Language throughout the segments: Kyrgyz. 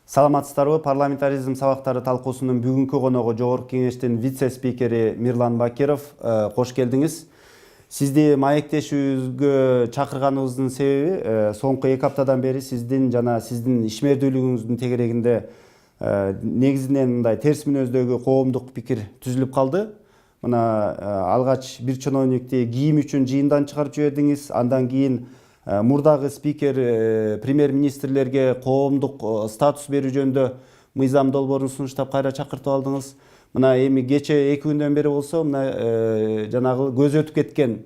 Саламатсыздарбы? Парламентаризм сабактары талкуусунун бүгүнкү коногу Жогорку Кеңештин вице-спикери Мирлан Бакиров. Кош келдиңиз. Сизди маектешүүбүзгө чакырганыбыздын себеби соңку 2 аптадан бери сиздин жана сиздин ишмердүүлүгүңүздүн тегерегинде негизинен мындай терс мүнөздөгү коомдук пикир түзүлүп калды. Мына алгач бир чиновникти кийим үчүн жыйындан чыгарып жибердиңиз, андан кийин мурдагы спикер премьер-министрлерге коомдук статус берүү жөнүндө мыйзам долбоорун сунуштап кайра чакыртып алдыңыз. Мына эми кече 2 күндөн бери болсо мына жанагы көзү өтүп кеткен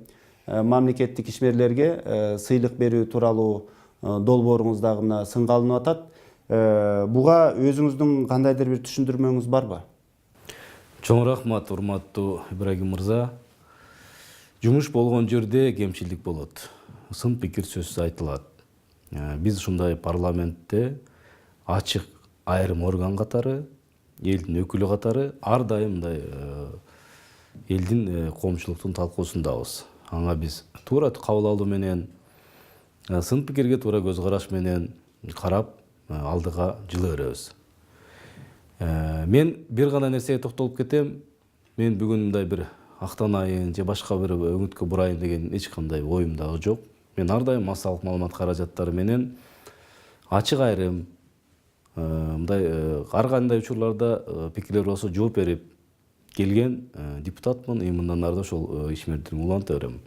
мамлекеттик ишмерлерге сыйлык берүү тууралуу долбооруңуз дагы мына сынга алынып атат. Буга өзүңүздүн кандайдыр бир түшүндүрмөңүз барбы? Чоң рахмат, урматтуу Ибрагим мырза. Жумуш болгон жерде кемчилдик болот. Сын пикир сөзсүз айтылат. Биз ушундай парламентте ачык айрым орган катары, элдин өкүлү катары ар дайым мындай элдин коомчулуктун талкуусундабыз. Ага биз туура кабыл алуу менен, сын пикирге туура көз караш менен карап алдыга жылы беребиз. Мен бир гана нерсеге токтолуп кетем. Мен бүгүн мындай бир актанайын же башка бир өңүткө бурайын деген эч кандай оюм дагы жок. Мен ар дайым массалык маалымат каражаттары менен ачык айрым мындай ар кандай учурларда пикирлер болсо жооп берип келген депутатмын. Мындан ары да ошол ишмердерди уланта берем.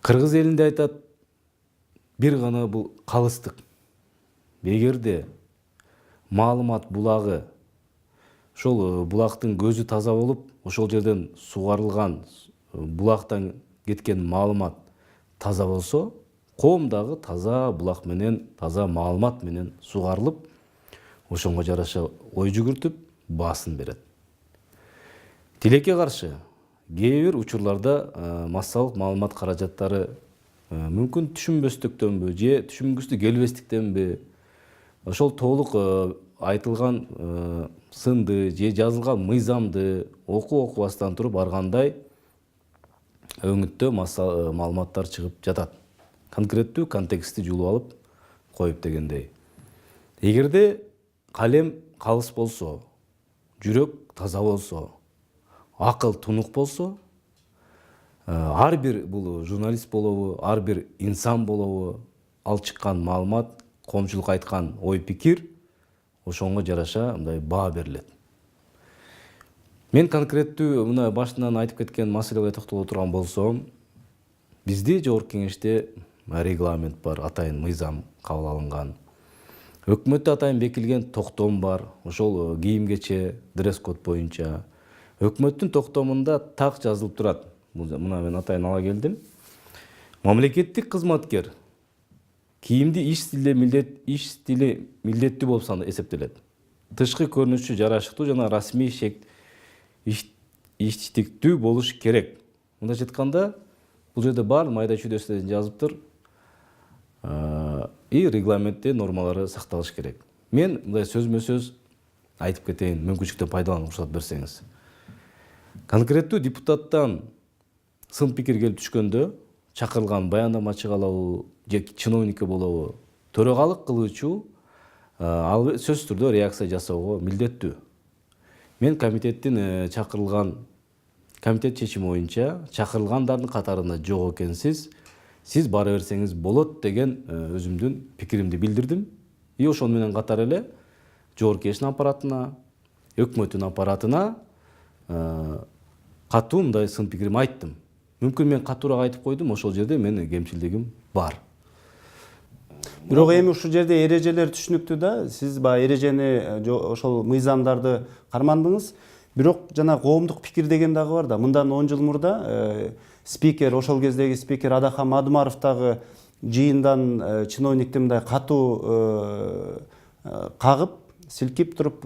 Кыргыз элинде айтат, бир гана бул калыстык. Эгерде маалымат булагы, ошол булактын көзү таза болуп, ошол жерден сугарылган булактан кеткен маалымат таза болсо, коом дагы таза булак менен, таза маалымат менен сугарылып, ошонго жараша ой жүгүртүп, баасын берет. Тилекке каршы, кээ бир учурларда массалык маалымат каражаттары мүмкүн түшүнбөстүктөнбү же түшүнгүсү келбестиктенби, ошол толук айтылган сынды же жазылган мыйзамды окубастан туруп ар кандай өңүттө маалыматтар чыгып жатат. Конкреттүү контекстти жулуп алып коюп дегендей. Эгерде калем калыс болсо, жүрөк таза болсо, акыл тунук болсо, ар бир бул журналист болобу, ар бир инсан болобу, ал чыккан маалымат, коомчулук айткан ой пикир ошонго жараша мындай баа берилет. Мен конкреттүү мына башынан айтып кеткен маселеге токтоло турган болсом, бизде Жогорку Кеңеште регламент бар, атайын мыйзам кабыл алынган. Өкмөттө атайын бекилген токтом бар, ошол кийим-кече, дресс-код боюнча. Өкмөттүн токтомунда так жазылып турат. Мына мен атайын ала келдим. Мамлекеттик кызматкер кийимди иш стили милдеттүү болуп эсептелет. Тышкы көрүнүшү жарашыктуу жана расмий иштиктүү болуш керек. Мындайча айтканда, бул жерде бар майда чүйдөсү жазыптыр. Регламентте нормалары сакталыш керек. Мен мындай сөзмө-сөз айтып кетейин, мүмкүнчүлүктөн пайдаланып уруксат берсеңиз. Конкреттүү депутаттан сын пикир келип түшкөндө, чакырылган баяндамачы калабы же чиновникке болобу, төрагалык кылуучу ал сөзсүз түрдө реакция жасоого милдеттүү. Мен комитеттин чакырылган комитет чечими боюнча чакырылгандардын катарында жок экенсиз, сиз бара берсеңиз болот деген өзүмдүн пикиримди билдирдим. Ошону менен катар эле Жогорку Кеңештин аппаратына, өкмөттүн аппаратына катуу мындай сын пикиримди айттым. Мүмкүн мен катуураак айтып койдум, ошол жерде менин кемчилдигим бар. Бирок эми ушул жерде эрежелер түшүнүктүү да, сиз баягы эрежени ошол мыйзамдарды кармандыңыз. Бирок жана коомдук пикир деген дагы бар да. Мындан 10 жыл мурда спикер, ошол кездеги спикер Адахан Мадумаров дагы жыйындан чиновникти мындай катуу кагып, силкип туруп,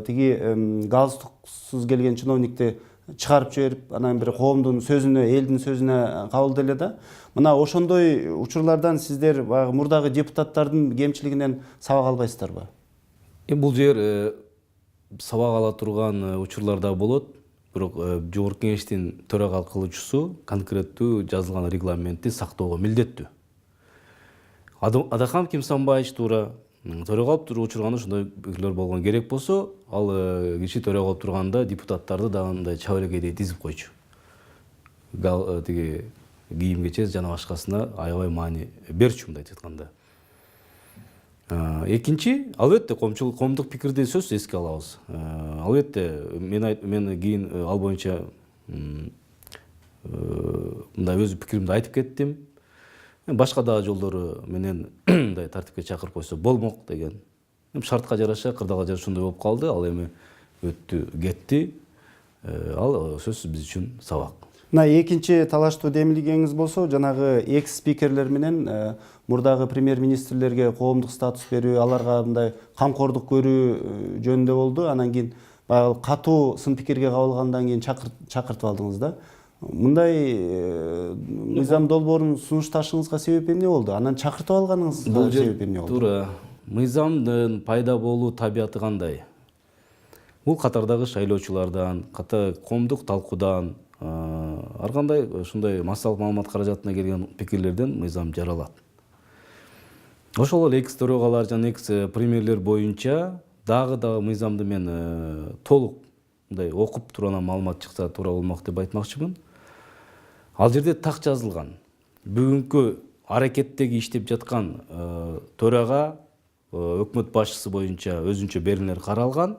тиги галстуксуз келген чиновникти чыгарып жиберип анан бир коомдун сөзүнө, элдин сөзүнө кабыл эле да. Мына ошондой учурлардан сиздер баягы мурдагы депутаттардын кемчилигинен сабак албайсыздарбы? Бул жер сабак ала турган учурлар да болот. Бирок Жогорку Кеңештин төрагалык кылуучусу конкреттүү жазылган регламентти сактоого милдеттүү. Адаханов Кимсанбаевич туура төрага алып учурганда ушундай пикирлер болгон керек болсо, ал киши төрага алып турганда депутаттарды дагы мындай чабарекедей тизип койчу. Тиги кийим кечез жана башкасына аябай маани берчү мындай айтканда. Экинчи, албетте коомдук пикирди сөзсүз эске алабыз. Албетте мен кийин ал боюнча мындай өз пикиримди айтып кеттим. Башка дагы жолдору менен мындай тартипке чакырып койсо болмок деген. Шартка жараша, кырдаалга жараша ушундай болуп калды. Ал эми өттү, кетти. Ал сөзсүз биз үчүн сабак. Мына экинчи талаштуу демилгеңиз болсо, жанагы экс спикерлер менен мурдагы премьер-министрлерге коомдук статус берүү, аларга мындай камкордук көрүү жөнүндө болду. Анан кийин баягы катуу сын пикирге кабылгандан кийин чакыртып алдыңыз да. Мындай мыйзам долбоорун сунушташыңызга себеп эмне болду? Анан чакыртып алганыңызга себеп эмне болду? Туура. Мыйзамдын пайда болуу табияты кандай? Бул катардагы шайлоочулардан, коомдук талкуудан, ар кандай ушундай массалык маалымат каражатына келген пикирлерден мыйзам жаралат. Ошол эле экс төрагалар жана экс премьерлер боюнча дагы мыйзамды мен толук мындай окуп туруп анан маалымат чыкса туура болмок деп айтмакчымын. Ал жерде так жазылган. Бүгүнкү аракеттеги иштеп жаткан төрага өкмөт башчысы боюнча өзүнчө берүүлөр каралган.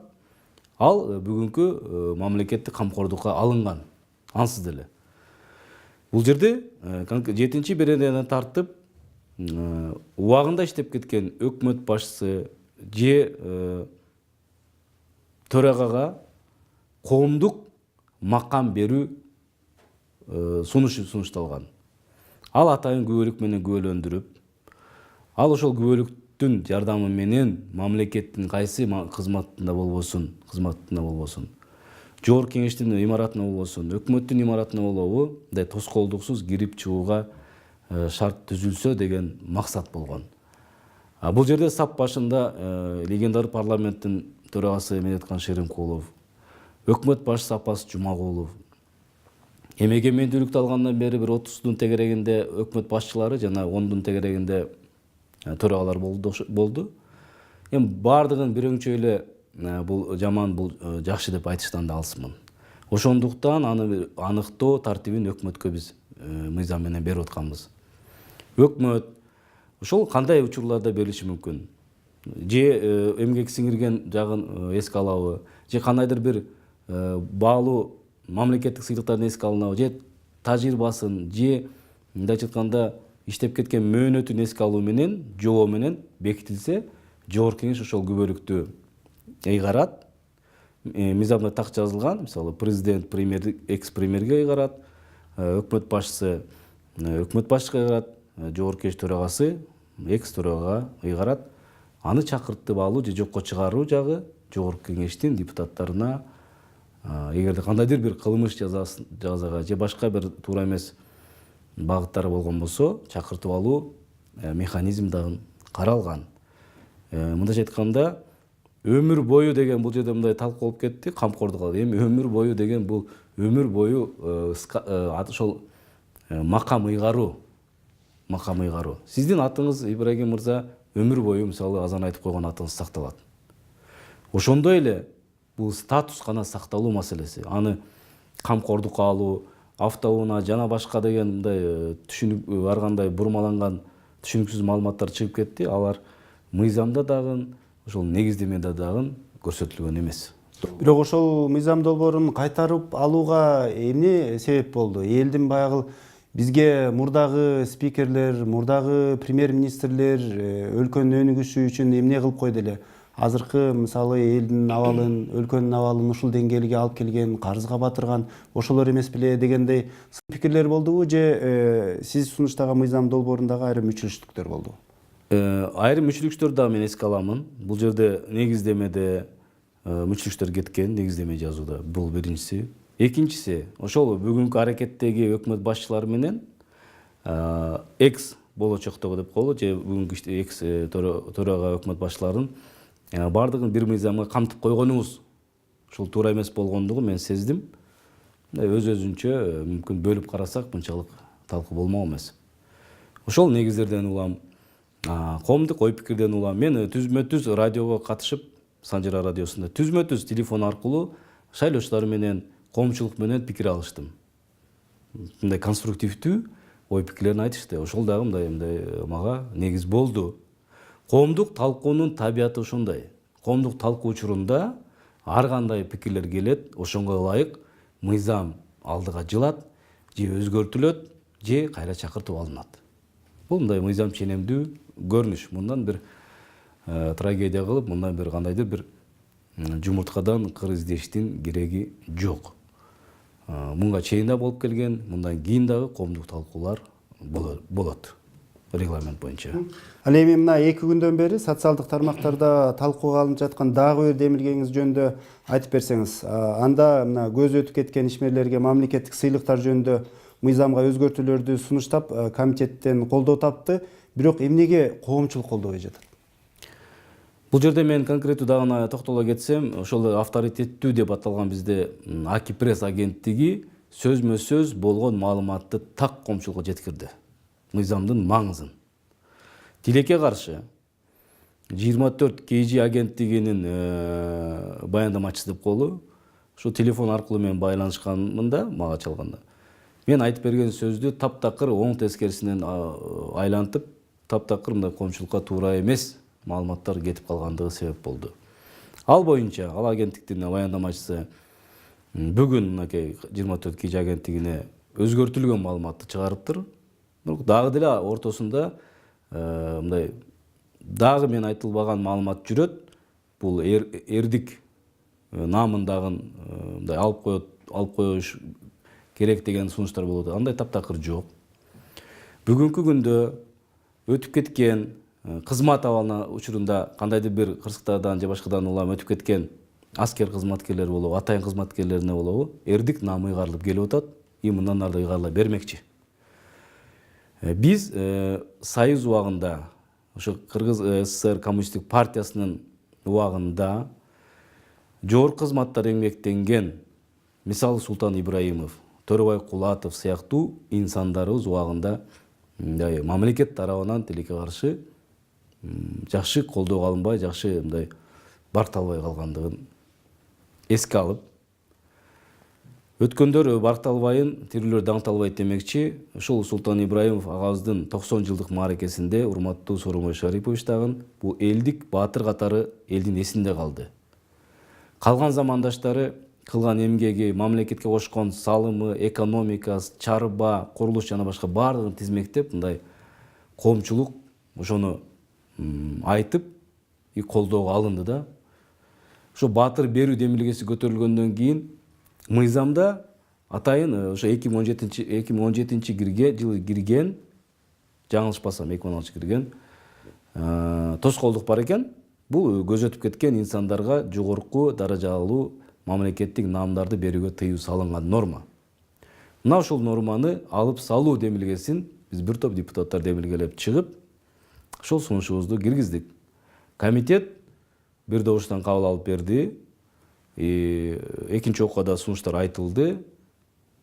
Ал бүгүнкү мамлекеттик камкордукка алынган. Ансыз деле. Бул жерде 7-чи беренеден тартып убагында иштеп кеткен өкмөт башчысы же төрагага коомдук макам берүү сунушталган. Ал атайын күбөлүк менен күбөлөндүрүп, ал ошол күбөлүктүн жардамы менен мамлекеттин кайсы кызматында болбосун, Жогорку Кеңештин имаратына болбосун, өкмөттүн имаратына болобу, мындай тоскоолдуксуз кирип чыгууга шарт түзүлсө деген максат болгон. Бул жерде сап башында легендар парламенттин төрагасы Медеткан Шеримкулов, өкмөт башчысы Апас Жумагулов, эгемендүүлүктү алгандан бери бир 30-дун тегерегинде өкмөт башчылары жана 10-дун тегерегинде төрагалар болду. Эми бардыгын бир өңчө эле бул жаман, бул жакшы деп айтыштан да алысмын. Ошондуктан аны аныктоо тартибин өкмөткө биз мыйзам менен берип атканбыз. Өкмөт ошол кандай учурларда берилиши мүмкүн? Же эмгек сиңирген жагын эске алабы? Же кандайдыр бир баалуу мамлекеттик сыйлыктарын эске алынабы? Же тажрыйбасын, же мындайча айтканда иштеп кеткен мөөнөтүн эске алуу менен, жобо менен бекитилсе, Жогорку Кеңеш ошол күбөлүктү ыйгарат. Мыйзамда так жазылган, мисалы президент экс премьерге ыйгарат, өкмөт башчысы башчыга ыйгарат, Жогорку Кеңеш төрагасы экс төрагага ыйгарат. Аны чакыртып алуу же жокко чыгаруу жагы Жогорку Кеңештин депутаттарына эгерде кандайдыр бир кылмыш жазага же башка бир туура эмес багыттары болгон болсо, чакыртып алуу механизм дагы каралган. Мындайча айтканда, өмүр бою деген бул жерде мындай талкуу болуп кетти, камкордук алды. Эми өмүр бою деген бул өмүр бою ошол макам ыйгаруу. Сиздин атыңыз, Ибрагим мырза, өмүр бою мисалы азан айтып койгон атыңыз сакталат. Ошондой эле бул статус гана сакталуу маселеси. Аны камкордукка алуу, автоунаа жана башка деген мындай түшүнүк ар кандай бурмаланган түшүнүксүз маалыматтар чыгып кетти. Алар мыйзамда дагы, ошол негиздемеде дагы көрсөтүлгөн эмес. Бирок ошол мыйзам долбоорун кайтарып алууга эмне себеп болду? Элдин баягы бизге мурдагы спикерлер, мурдагы премьер-министрлер өлкөнүн өнүгүшү үчүн эмне кылып койду эле? Азыркы мисалы элдин абалын, өлкөнүн абалын ушул деңгээлге алып келген, карызга батырган ошолор эмес беле дегендей пикирлер болдубу же сиз сунуштаган мыйзам долбоорундагы айрым мүчүлүштүктөр болду? Айрым мүчүлүктөр да мен эске аламын. Бул жерде негиздемеде мүчүлүктөр кеткен, негиздеме жазууда. Бул биринчиси. Экинчиси, ошол бүгүнкү аракеттеги өкмөт башчылары менен экс болочоктогу деп коелу, же бүгүнкү экс төрага өкмөт башчыларынын баардыгын бир мыйзамга камтып койгонубуз ушул туура эмес болгондугун мен сездим. Өз өзүнчө мүмкүн бөлүп карасак мынчалык талкуу болмок эмес. Ошол негиздерден улам, коомдук ой пикирден улам мен түзмө-түз радиого катышып, Санжара радиосунда түзмө-түз телефон аркылуу шайлоочулар менен, коомчулук менен пикир алыштым. Мындай конструктивдүү ой пикирлерин айтышты. Ошол дагы мындай мага негиз болду. Коомдук талкуунун табияты ошондой. Коомдук талкуу учурунда ар кандай пикирлер келет, ошонго ылайык мыйзам алдыга жылат, же өзгөртүлөт, же кайра чакыртып алынат. Бул мындай мыйзам ченемдүү көрүнүш. Мындан бир трагедия кылып, мындан бир кандайдыр бир жумурткадан кыр издештин кереги жок. Мунга чейин да болуп келген, мындан кийин дагы коомдук талкуулар болот регламент боюнча. Ал эми мына 2 күндөн бери социалдык тармактарда талкууга алынып жаткан дагы бир демилгеңиз жөнүндө айтып берсеңиз. Анда мына көз өтүп кеткен ишмерлерге мамлекеттик сыйлыктар жөнүндө мыйзамга өзгөртүүлөрдү сунуштап, комитеттен колдоо тапты. Бирок эмнеге коомчулук колдобой жатат? Бул жерде мен конкреттүү дагы токтоло кетсем, ошол авторитеттүү деп аталган бизде Аки пресс агенттиги сөзмө-сөз болгон маалыматты так коомчулукка жеткирди. Мыйзамдын маңызын. Тилекке каршы 24 KG агенттигинин баяндамачысы деп коелу. Ошо телефон аркылуу мен байланышканмында, мага чалганда. Мен айтып берген сөздү таптакыр оң тескерисинен айлантып, таптакыр мындай коомчулукка туура эмес маалыматтар кетип калгандыгы себеп болду. Ал боюнча ал агенттиктин баяндамачысы бүгүн мынакей 24 KG агенттигине өзгөртүлгөн маалыматты чыгарыптыр. Дагы деле ортосунда мындай дагы мен айтылбаган маалымат жүрөт. Бул эрдик намындагы мындай алып коюш керек деген сунуштар болот. Андай таптакыр жок. Бүгүнкү күндө өтүп кеткен кызмат абалына учурунда кандайдыр бир кырсыктардан же башкадан улам өтүп кеткен аскер кызматкерлер болобу, атайын кызматкерлерине болобу, эрдик наамы ыйгарылып келип атат. И мындан ары да ыйгарыла бермекчи. Биз Союз убагында, ошо Кыргыз СССР коммунисттик партиясынын убагында жогорку кызматтар эмгектенген, мисалы Султан Ибраимов, Төрөбай Кулатов сыяктуу инсандарыбыз убагында мамлекет тарабынан тилекке каршы жакшы колдоого алынбай, жакшы мындай баркталбай калгандыгын эске алып, өткөндөр баркталбайын, тирүүлөр даңталбайт демекчи, ушул Султан Ибраимов агабыздын 90 жылдык мааракесинде урматтуу Сооронбай Шарипович дагы бул элдик баатыр катары элдин эсинде калды. Калган замандаштары кылган эмгеги, мамлекетке кошкон салымы, экономикасы, чарба, курулуш жана башка баардыгын тизмектеп, мындай коомчулук ошону айтып, колдоого алынды да. Ошо баатыр берүү демилгеси көтөрүлгөндөн кийин мыйзамда атайын ошо 2017 жылы кирген, жаңылышпасам 2016 кирген тоскоолдук бар экен. Бул көз өтүп кеткен инсандарга жогорку даражалуу мамлекеттик наамдарды берүүгө тыюу салынган норма. Мына ушул норманы алып салуу демилгесин биз бир топ депутаттар демилгелеп чыгып, ошол сунушубузду киргиздик. Комитет бир добуштан кабыл алып берди. Экинчи окууда сунуштар айтылды.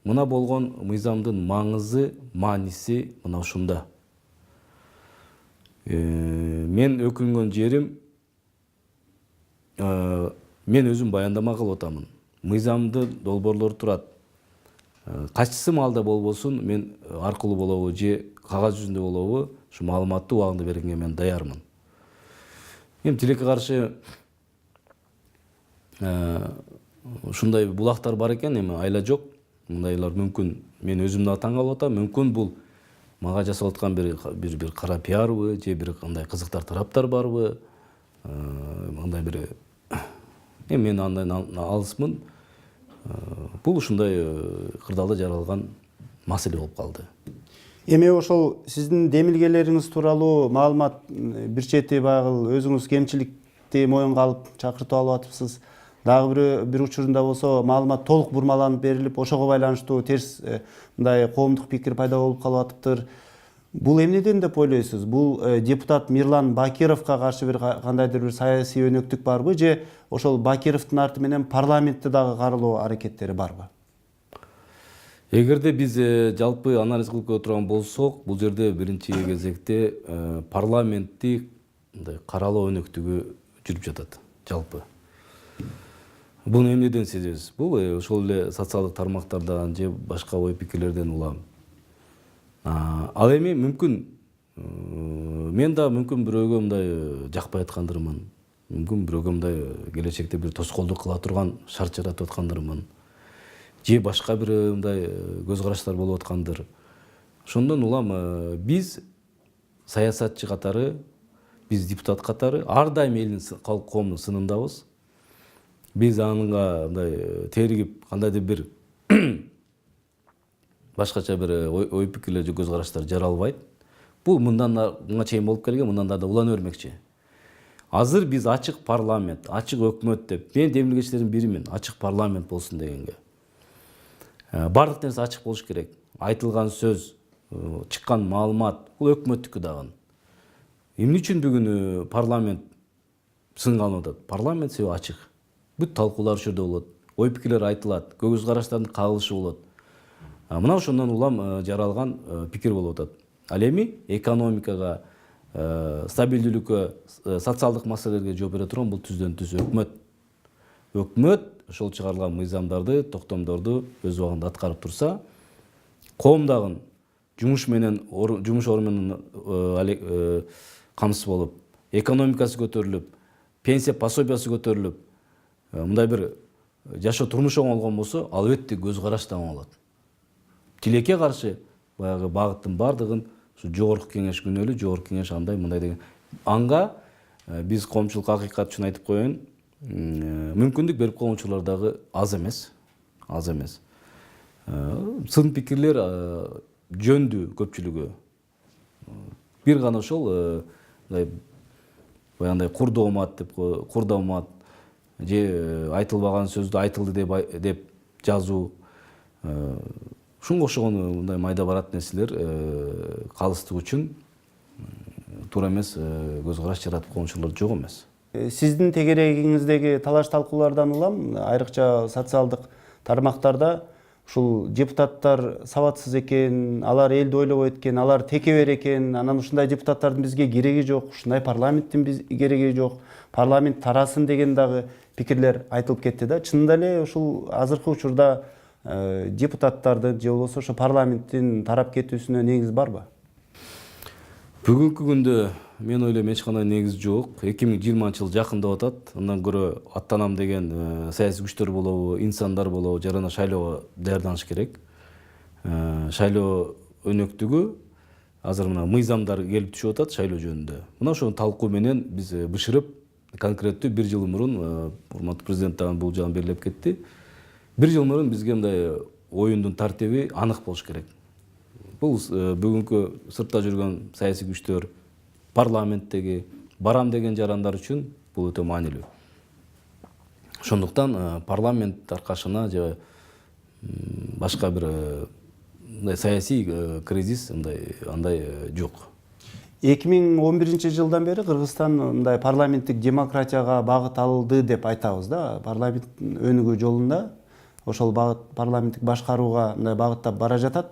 Мына болгон мыйзамдын маңызы, мааниси мына ушунда. Мен өкүнгөн жерим, мен өзүм баяндама кылып атамын. Мыйзамды долбоорлор турат. Кайсы маалда болбосун, мен аркылуу болобу же кагаз жүзүндө болобу, ушу маалыматты убагында бергенге мен даярмын. Эми тилекке каршы ушундай булактар бар экен, эми айла жок. Мындайлар мүмкүн мен өзүм да таң калып атам. Мүмкүн бул мага жасап аткан бир кара пиарбы, же бир кандай кызыктар тараптар барбы? Мындай бир мен андан алысмын. Бул ушундай кырдаалда жаралган маселе болуп калды. Эми ошол сиздин демилгелериңиз тууралуу маалымат бир чети баягы өзүңүз кемчиликти моюнга алып чакыртып алып атыпсыз. дагы бир учурунда болсо маалымат толук бурмаланып берилип, ошого байланыштуу терс мындай коомдук пикир пайда болуп калып атыптыр. Бул эмнеден деп ойлойсуз? Бул депутат Мирлан Бакировго каршы бир кандайдыр бир саясий өнөктүк барбы, же ошол Бакировдун арты менен парламентти дагы карылоо аракеттери барбы? Эгерде биз жалпы анализ кылып көрө турган болсок, бул жерде биринчи кезекте парламентти мындай каралоо өнөктүгү жүрүп жатат жалпы. Буну эмнеден сезебиз? Бул ошол эле социалдык тармактардан же башка ой пикирлерден улам. Ал эми мүмкүн мен да мүмкүн бирөөгө мындай жакпай аткандырмын. Мүмкүн бирөөгө мындай келечекте бир тоскоолдук кыла турган шарт жаратып аткандырмын. Же башка бир мындай көз караштар болуп аткандыр. Ошондон улам биз саясатчы катары, биз депутат катары ар дайым элдин коомдун сынындабыз. Биз анга мындай теригип кандайдыр бир башкача бир ой пикирлер же көз караштар жара албайт. Бул мынга чейин болуп келген, мындан да улана бермекчи. Азыр биз ачык парламент, ачык өкмөт деп, мен демилгечтердин биримин, ачык парламент болсун дегенге. Бардык нерсе ачык болуш керек. Айтылган сөз, чыккан маалымат, бул өкмөттүкү дагы. Эмне үчүн бүгүн парламент сынга алынып атат? Парламент себеби ачык. Бүт талкуулар ошол жерде болот. Ой пикирлер айтылат, көз караштардын кагылышы болот. Мына ошондон улам жаралган пикир болуп атат. Ал эми экономикага, стабилдүүлүккө, социалдык маселелерге жооп бере турган бул түздөн түз өкмөт. Өкмөт ошол чыгарылган мыйзамдарды, токтомдорду өз убагында аткарып турса, коом дагы жумуш орун менен камсыз болуп, экономикасы көтөрүлүп, пенсия пособиясы көтөрүлүп, мындай бир жашоо турмуш оңолгон болсо, албетте көз караш да оңолот. Тилекке каршы баягы багыттын бардыгын ушу жогорку кеңеш күнөөлүү, жогорку кеңеш андай мындай деген анга биз коомчулукка акыйкат үчүн айтып коеюн, мүмкүндүк берип койгон учурлар дагы аз эмес. Сын пикирлер жөндүү көпчүлүгү. Бир гана ошол баягындай курдоомат же айтылбаган сөздү айтылды деп жазуу. Ушунга окшогон мындай майда барат нерселер калыстык үчүн туура эмес көз караш жаратып койгон учурлар жок эмес. Сиздин тегерегиңиздеги талаш талкуулардан улам, айрыкча социалдык тармактарда ушул депутаттар сабатсыз экен, алар элди ойлобойт экен, алар текебер экен, анан ушундай депутаттардын бизге кереги жок, ушундай парламенттин бизге кереги жок, парламент тарасын деген дагы пикирлер айтылып кетти да. Чынында эле ушул азыркы учурда депутаттардын же болбосо ошо парламенттин тарап кетүүсүнө негиз барбы? Бүгүнкү күндө мен ойлойм эч кандай негиз жок. 2020 жыл жакындап атат. Андан көрө аттанам деген саясий күчтөр болобу, инсандар болобу, жарана шайлоого даярданыш керек. Шайлоо өнөктүгү азыр мына мыйзамдар келип түшүп атат шайлоо жөнүндө. Мына ошол талкуу менен биз бышырып, конкреттүү 1 жыл мурун урматтуу президент дагы бул жагын белгилеп кетти. 1 жыл мурун бизге мындай оюндун тартиби анык болуш керек. Бул бүгүнкү сыртта жүргөн саясий күчтөр, парламенттеги барам деген жарандар үчүн бул өтө маанилүү. Ошондуктан парламент аркашына же башка бир саясий кризис андай жок. 2011 жылдан бери Кыргызстан мындай парламенттик демократияга багыт алды деп айтабыз да. Парламент өнүгүү жолунда ошол багыт парламенттик башкарууга мындай багыттап бара жатат.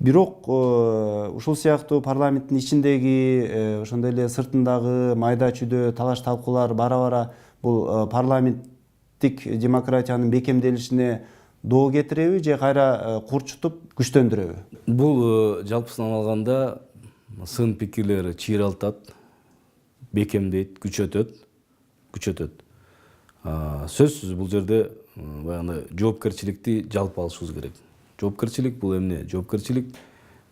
Бирок ушул сыяктуу парламенттин ичиндеги ошондой эле сыртындагы майда чүйдө талаш талкуулар бара-бара бул парламенттик демократиянын бекемделишине доо кетиреби же кайра курчутуп күчтөндүрөбү? Бул жалпысын алганда сын пикирлер чыйралтат, бекемдейт, күчөтөт. Сөзсүз бул жерде баягы жоопкерчиликти жалпы алышыбыз керек. Жоопкерчилик бул эмне? Жоопкерчилик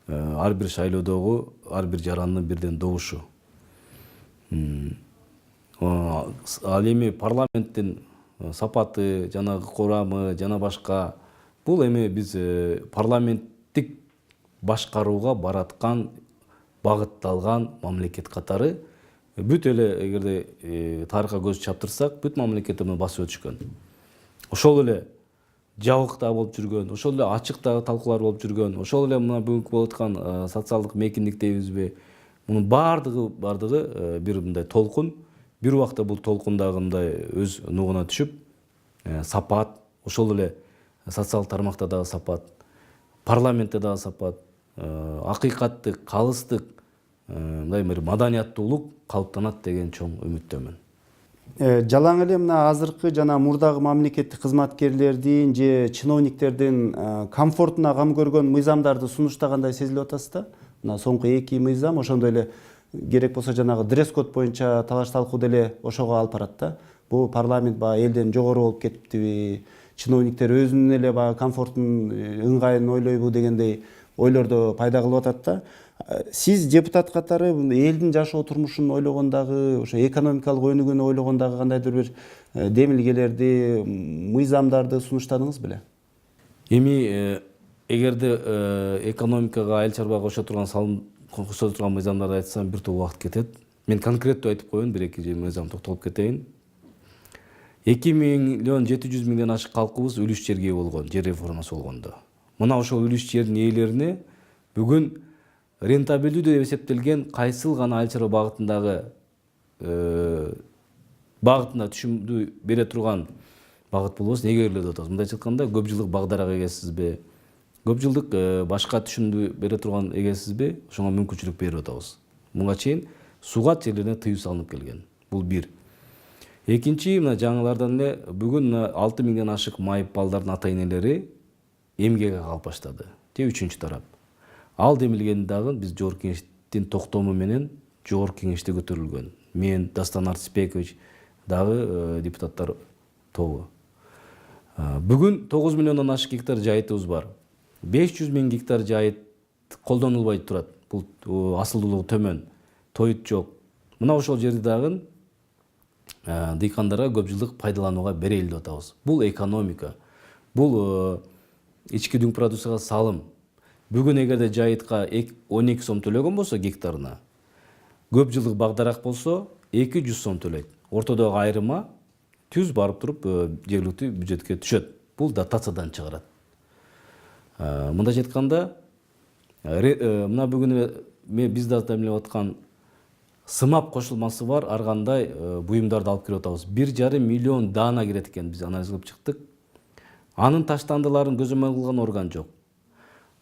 ар бир шайлоодогу ар бир жарандын бирден добушу. Ал эми парламенттин сапаты, жанагы курамы, жана башка бул эми биз парламенттик башкарууга бараткан багытталган мамлекет катары бүт эле эгерде тарыхка көз чаптырсак бүт мамлекеттер муну басып өтүшкөн. Ошол эле жабыкта болуп жүргөн, ошол эле ачыктагы талкуулар болуп жүргөн, ошол эле мына бүгүнкү болуп аткан социалдык мейкиндик дейбизби, мунун баардыгы бир мындай толкун. Бир убакта бул толкун дагы мындай өз нугуна түшүп, сапат, ошол эле социалдык тармакта дагы сапат, парламентте дагы сапат, акыйкаттык, калыстык, мындай бир маданияттуулук калыптанат деген чоң үмүттөмүн. Жалаң эле мына азыркы жана мурдагы мамлекеттик кызматкерлердин же чиновниктердин комфортуна кам көргөн мыйзамдарды сунуштагандай сезилип атасыз да? Мына соңку 2 мыйзам ошондой эле керек болсо жанагы дресс-код боюнча талаш талкуу деле ошого алып барат да. Бул парламент баягы элден жогору болуп кетиптиби? Чиновниктер өзүнүн эле баягы комфортун, ыңгайын ойлойбу дегендей ойлорду пайда кылып атат да. Сиз депутат катары элдин жашоо турмушун ойлогондагы, ошо экономикалык өнүгүүнү ойлогондагы кандайдыр бир демилгелерди, мыйзамдарды сунуштадыңыз беле? Эми эгерде экономикага, айыл чарбага кошо турган мыйзамдарды айтсам бир топ убакыт кетет. Мен конкреттүү айтып коеюн, 1-2 мыйзам токтолуп кетейин. 2.700.000 ашык калкыбыз үлүш жерге ээ болгон, жер реформасы болгондо. Мына ошол үлүш жердин ээлерине бүгүн рентабелдүү деп эсептелген кайсыл гана айыл чарба багытында түшүмдүү бере турган багыт болбосун эгерилет атабыз. Мындайча айтканда, көп жылдык багдарга эгесизби, көп жылдык башка түшүмдүү бере турган эгесизби, ошого мүмкүнчүлүк берип атабыз. Мунга чейин сугат жерлерине тыюу салынып келген. Бул бир. Экинчи, мына жаңылардан эле бүгүн 6 миңден ашык майып балдардын ата-энелери эмгекке калып баштады. Же үчүнчү тарап. Ал демилгени дагы биз жогорку кеңештин токтому менен жогорку кеңеште көтөрүлгөн. Мен, Дастан Артисбекович дагы депутаттар тобу. Бүгүн 9 миллиондон ашык гектар жайытыбыз бар. 500.000 гектар жайыт колдонулбай турат. Бул асылдуулугу төмөн, тоют жок. Мына ошол жерди дагы дыйкандарга көп жылдык пайдаланууга берели деп атабыз. Бул экономика. Бул ички дүң продукцияга салым. Бүгүн эгерде жайытка 12 сом төлөгөн болсо гектарына, көп жылдык багдарак болсо 200 сом төлөйт. Ортодогу айырма түз барып туруп жергиликтүү бюджетке түшөт. Бул дотациядан чыгарат. Мындайча айтканда, мына бүгүн биз да демилеп аткан сымап кошулмасы бар ар кандай буюмдарды алып келип атабыз. 1,5 миллион даана кирет экен, биз анализ кылып чыктык. Анын таштандыларын көзөмөл кылган орган жок.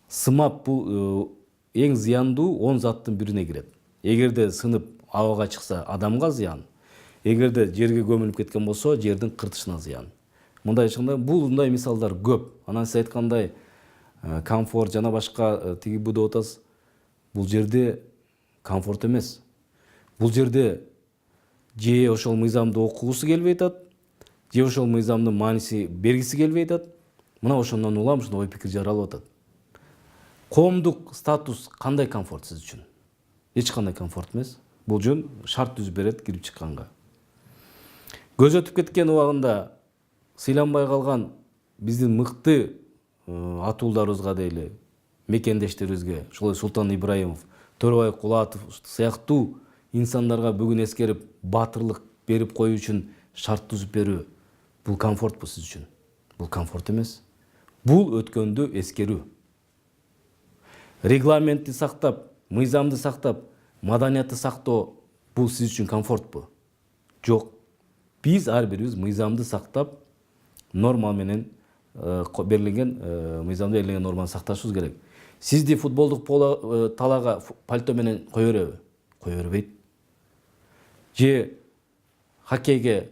Сымап бул эң зыяндуу 10 заттын бирине кирет. Эгерде сынып абага чыкса, адамга зыян. Эгерде жерге көмүлүп кеткен болсо, жердин кыртышына зыян. Мындай айтканда, мындай мисалдар көп. Анан сиз айткандай комфорт жана башка тиги бу деп атасыз. Бул жерде комфорт эмес. Бул жерде же ошол мыйзамды окугусу келбей атат, же ошол мыйзамдын мааниси бергиси келбей атат. Мына ошондон улам ушундай ой пикир жаралып атат. Коомдук статус кандай комфорт сиз үчүн? Эч кандай комфорт эмес. Бул жөн шарт түзүп берет кирип чыкканга. Көз өтүп кеткен убагында сыйланбай калган биздин мыкты атуулдарыбызга дейли, мекендештерибизге, ошол Султан Ибраимов, Төрөбай Кулатов сыяктуу инсандарга бүгүн эскерип батырлык берип коюу үчүн шарт түзүп берүү, бул комфортпу сиз үчүн? Бул комфорт эмес. Бул өткөндү эскерүү. Регламентти сактап, мыйзамды сактап, маданиятты сактоо, бул сиз үчүн комфортпу? Жок. Биз ар бирибиз мыйзамды сактап, норма менен берилген мыйзамда берилген норманы сакташыбыз керек. Сизди футболдук талаага пальто менен кое береби? Кое бербейт. Же хоккейге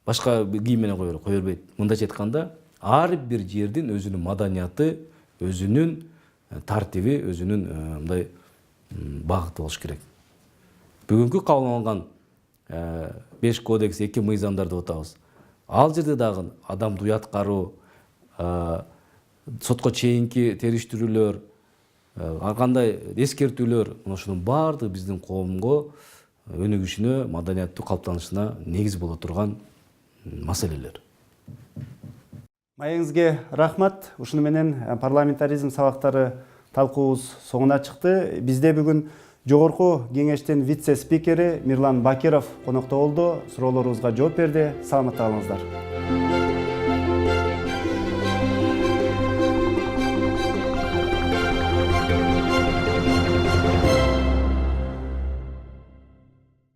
башка кийим менен кое бербейт. Мындайча айтканда, ар бир жердин өзүнүн маданияты, өзүнүн тартиби, өзүнүн мындай багыты болуш керек. Бүгүнкү кабыл алынган 5 кодекс, 2 мыйзамдар деп атабыз. Ал жерде дагы адамды уяткаруу, сотко чейинки териштирүүлөр, ар кандай эскертүүлөр, ошонун баардыгы биздин коомго өнүгүшүнө, маданияттуу калыптанышына негиз боло турган маселелер. Маегиңизге рахмат. Ушуну менен парламентаризм сабактары талкуубуз соңуна чыкты. Бизде бүгүн Жогорку кеңештин вице спикери Мирлан Бакиров конокто болду, суроолорубузга жооп берди. Саламатта калыңыздар.